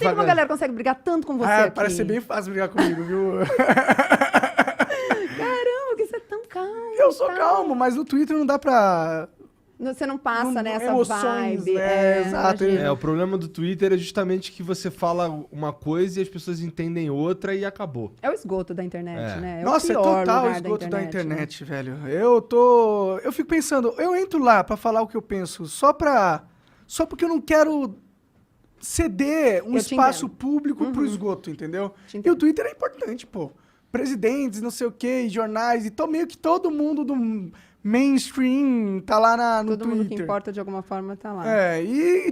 que uma galera consegue brigar tanto com você aqui? Parece ser bem fácil brigar comigo, viu? Caramba, que você é tão calmo. Eu sou calmo, mas no Twitter não dá pra... Você não passa nessa emoções, vibe. né? Exato. Imagina. O problema do Twitter é justamente que você fala uma coisa e as pessoas entendem outra e acabou. É o esgoto da internet, né? Nossa, o é pior total o lugar esgoto da internet, né? velho. Eu fico pensando, eu entro lá pra falar o que eu penso só porque eu não quero ceder um espaço público pro esgoto, entendeu? E o Twitter é importante, pô. Presidentes, não sei o quê, jornais, e meio que todo mundo do mainstream tá lá no Twitter. Todo mundo que importa de alguma forma tá lá.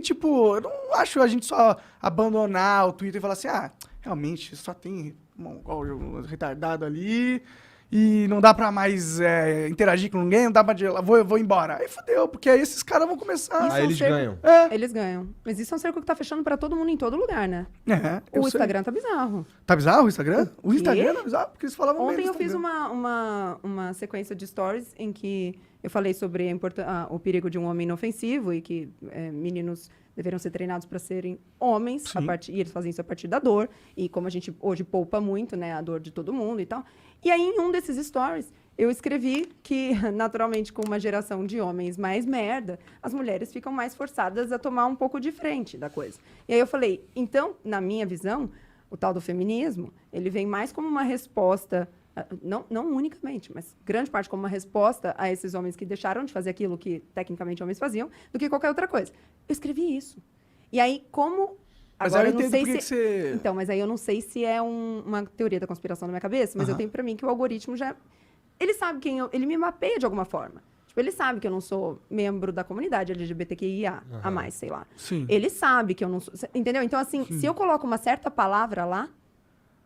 Tipo, eu não acho a gente só abandonar o Twitter e falar assim, realmente, só tem um retardado ali e não dá pra mais interagir com ninguém, não dá pra... Vou embora. Aí fodeu, porque aí esses caras vão começar... Aí eles ganham. Eles ganham. Mas isso é um cerco que tá fechando pra todo mundo em todo lugar, né? O Instagram tá bizarro. Tá bizarro o Instagram? O Instagram tá bizarro, porque eles falavam Ontem eu fiz uma sequência de stories em que eu falei sobre o perigo de um homem inofensivo e que meninos deveriam ser treinados para serem homens, e eles fazem isso a partir da dor, e como a gente hoje poupa muito, né, a dor de todo mundo e tal. E aí, em um desses stories, eu escrevi que, naturalmente, com uma geração de homens mais merda, as mulheres ficam mais forçadas a tomar um pouco de frente da coisa. E aí eu falei, então, na minha visão, o tal do feminismo, ele vem mais como uma resposta, não unicamente, mas grande parte como uma resposta a esses homens que deixaram de fazer aquilo que, tecnicamente, homens faziam, do que qualquer outra coisa. Eu escrevi isso. E aí, como... Mas agora, eu não sei se... você... Então, mas aí eu não sei se é uma teoria da conspiração na minha cabeça, mas eu tenho pra mim que o algoritmo já... Ele sabe quem eu... Ele me mapeia de alguma forma. Tipo, ele sabe que eu não sou membro da comunidade LGBTQIA, a mais, sei lá. Sim. Ele sabe que eu não sou... Entendeu? Então, assim, se eu coloco uma certa palavra lá,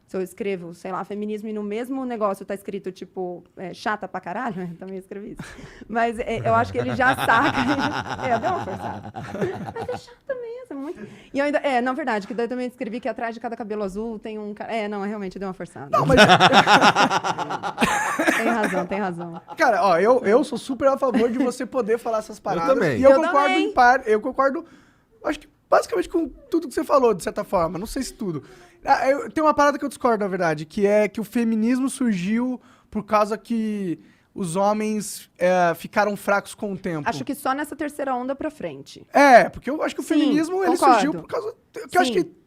se eu escrevo, sei lá, feminismo e no mesmo negócio tá escrito, tipo, chata pra caralho, eu também escrevi isso. Mas eu acho que ele já saca. Deu uma forçada. Mas é chata mesmo, muito. E eu ainda, na verdade, que daí eu também escrevi que atrás de cada cabelo azul tem um cara. Realmente deu uma forçada. Não, mas... Tem razão. Cara, ó, eu sou super a favor de você poder falar essas paradas. Eu também. E eu concordo, acho que basicamente com tudo que você falou, de certa forma. Não sei se tudo. Tem uma parada que eu discordo, na verdade, que é que o feminismo surgiu por causa que os homens ficaram fracos com o tempo. Acho que só nessa terceira onda pra frente. Porque eu acho que o feminismo ele surgiu por causa... Que eu acho que...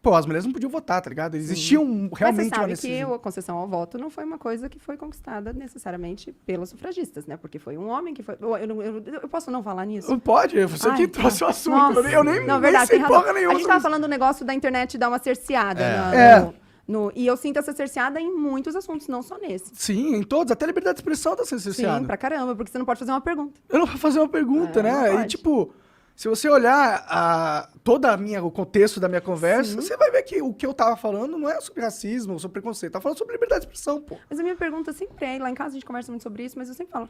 Pô, as mulheres não podiam votar, tá ligado? Existia realmente uma necessidade. Mas você sabe que a concessão ao voto não foi uma coisa que foi conquistada necessariamente pelos sufragistas, né? Porque foi um homem que foi... Eu posso não falar nisso? Não pode, você que trouxe o assunto. Nossa. Eu nem verdade, sei tem porra razão. nenhuma. A gente tava falando do negócio da internet dar uma cerceada. E eu sinto essa cerceada em muitos assuntos, não só nesse. Sim, em todos. Até a liberdade de expressão tá sendo cerceada. Sim, pra caramba, porque você não pode fazer uma pergunta. Eu não vou fazer uma pergunta, né? E tipo... Se você olhar o contexto da minha conversa, você vai ver que o que eu tava falando não é sobre racismo ou sobre preconceito. Tá falando sobre liberdade de expressão, pô. Mas a minha pergunta sempre lá em casa a gente conversa muito sobre isso, mas eu sempre falo,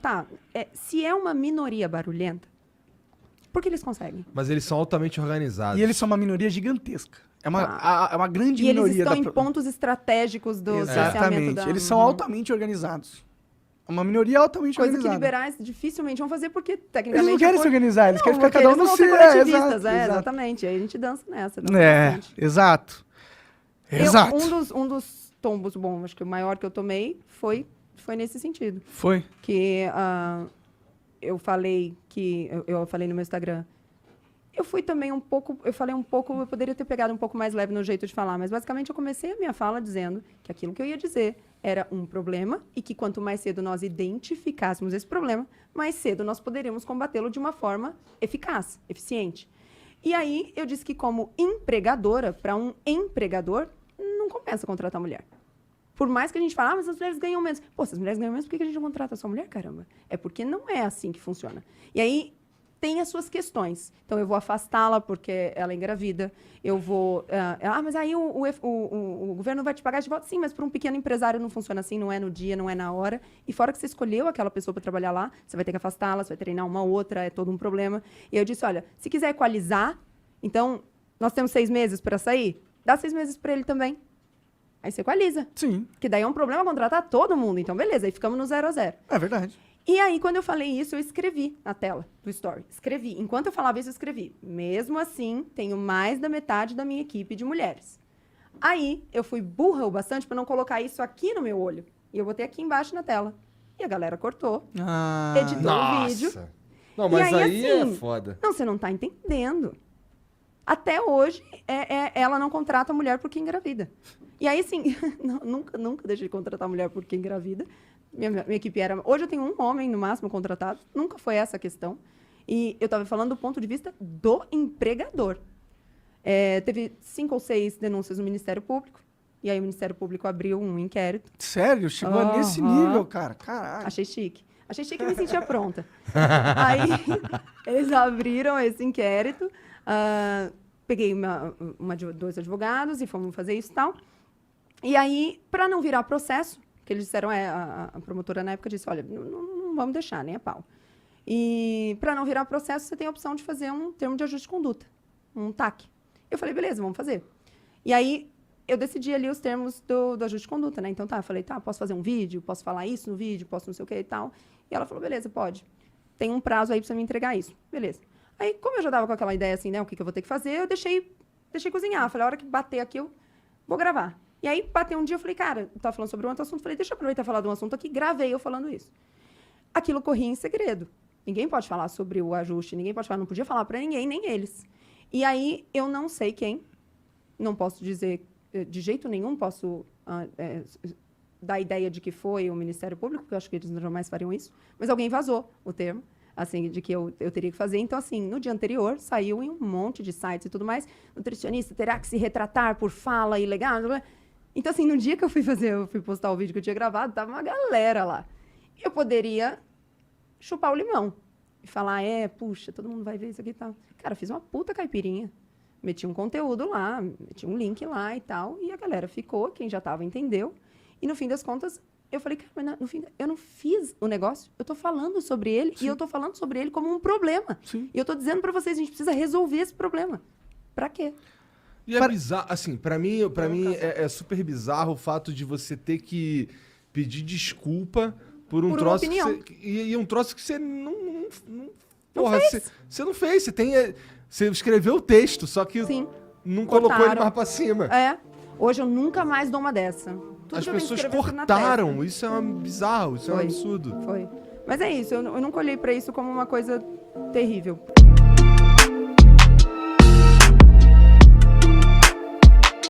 se é uma minoria barulhenta, por que eles conseguem? Mas eles são altamente organizados. E eles são uma minoria gigantesca. É uma grande minoria. E eles estão em pontos estratégicos do cerceamento da... Eles são altamente organizados. Uma minoria altamente organizada. Coisa que liberais dificilmente vão fazer, porque tecnicamente... Eles não querem se organizar, eles querem ficar cada um no seu. Exatamente. Aí a gente dança nessa. Exato. Um dos tombos, acho que o maior que eu tomei foi nesse sentido. Foi? Que eu falei no meu Instagram. Eu poderia ter pegado um pouco mais leve no jeito de falar, mas basicamente eu comecei a minha fala dizendo que aquilo que eu ia dizer era um problema e que quanto mais cedo nós identificássemos esse problema, mais cedo nós poderíamos combatê-lo de uma forma eficaz, eficiente. E aí eu disse que como empregadora, para um empregador, não compensa contratar mulher. Por mais que a gente fale, mas as mulheres ganham menos. Pô, se as mulheres ganham menos, por que a gente não contrata só mulher, caramba? É porque não é assim que funciona. E aí tem as suas questões. Então, eu vou afastá-la porque ela é engravida. Eu vou... mas aí o governo vai te pagar de volta? Sim, mas para um pequeno empresário não funciona assim, não é no dia, não é na hora. E fora que você escolheu aquela pessoa para trabalhar lá, você vai ter que afastá-la, você vai treinar uma outra, é todo um problema. E eu disse, olha, se quiser equalizar, então, nós temos 6 meses para sair, dá 6 meses para ele também. Aí você equaliza. Sim. Que daí é um problema contratar todo mundo. Então, beleza, aí ficamos no 0 a 0. É verdade. E aí, quando eu falei isso, eu escrevi na tela do story. Escrevi. Enquanto eu falava isso, eu escrevi. Mesmo assim, tenho mais da metade da minha equipe de mulheres. Aí, eu fui burra o bastante para não colocar isso aqui no meu olho. E eu botei aqui embaixo na tela. E a galera cortou, editou o vídeo. Não, mas aí é assim, foda. Não, você não tá entendendo. Até hoje, ela não contrata mulher porque engravida. E aí, assim, nunca deixei de contratar mulher porque engravida. Minha equipe era... Hoje eu tenho um homem, no máximo, contratado. Nunca foi essa a questão. E eu estava falando do ponto de vista do empregador. Teve 5 ou 6 denúncias no Ministério Público. E aí o Ministério Público abriu um inquérito. Sério? Chegou nesse nível, cara? Caralho. Achei chique. Achei chique e me sentia pronta. Aí eles abriram esse inquérito. Peguei 2 advogados e fomos fazer isso e tal. E aí, para não virar processo, que eles disseram, a promotora na época disse, olha, não vamos deixar, nem a pau. E para não virar processo, você tem a opção de fazer um termo de ajuste de conduta, um TAC. Eu falei, beleza, vamos fazer. E aí, eu decidi ali os termos do ajuste de conduta, né? Então, eu falei, posso fazer um vídeo, posso falar isso no vídeo, posso não sei o que e tal. E ela falou, beleza, pode. Tem um prazo aí para você me entregar isso. Beleza. Aí, como eu já tava com aquela ideia assim, né, o que eu vou ter que fazer, eu deixei cozinhar. Falei, a hora que bater aqui, eu vou gravar. E aí, bateu um dia, eu falei, cara, eu tava falando sobre um outro assunto, falei, deixa eu aproveitar e falar de um assunto aqui, gravei eu falando isso. Aquilo corria em segredo. Ninguém pode falar sobre o ajuste, ninguém pode falar, não podia falar para ninguém, nem eles. E aí, eu não sei quem, não posso dizer de jeito nenhum, posso dar a ideia de que foi o Ministério Público, porque eu acho que eles jamais fariam isso, mas alguém vazou o termo, assim, de que eu teria que fazer. Então, assim, no dia anterior, saiu em um monte de sites e tudo mais, nutricionista terá que se retratar por fala ilegal. Então, assim, no dia que eu fui postar o vídeo que eu tinha gravado, tava uma galera lá. Eu poderia chupar o limão e falar, puxa, todo mundo vai ver isso aqui e tal. Cara, eu fiz uma puta caipirinha. Meti um conteúdo lá, meti um link lá e tal, e a galera ficou, quem já tava entendeu. E no fim das contas, eu falei, cara, mas no fim, eu não fiz o negócio, eu tô falando sobre ele, Sim. e eu tô falando sobre ele como um problema. Sim. E eu tô dizendo pra vocês, a gente precisa resolver esse problema. Pra quê? E é bizarro, assim, pra mim é super bizarro o fato de você ter que pedir desculpa por um troço opinião. E um troço que você não porra, fez. Você não fez, você escreveu o texto, só que Sim. não colocou ele mais pra cima. Hoje eu nunca mais dou uma dessa. Tudo As que eu tenho que pessoas escrever na cortaram, testa. isso é bizarro, isso é um absurdo. Foi. Mas é isso, eu nunca olhei pra isso como uma coisa terrível.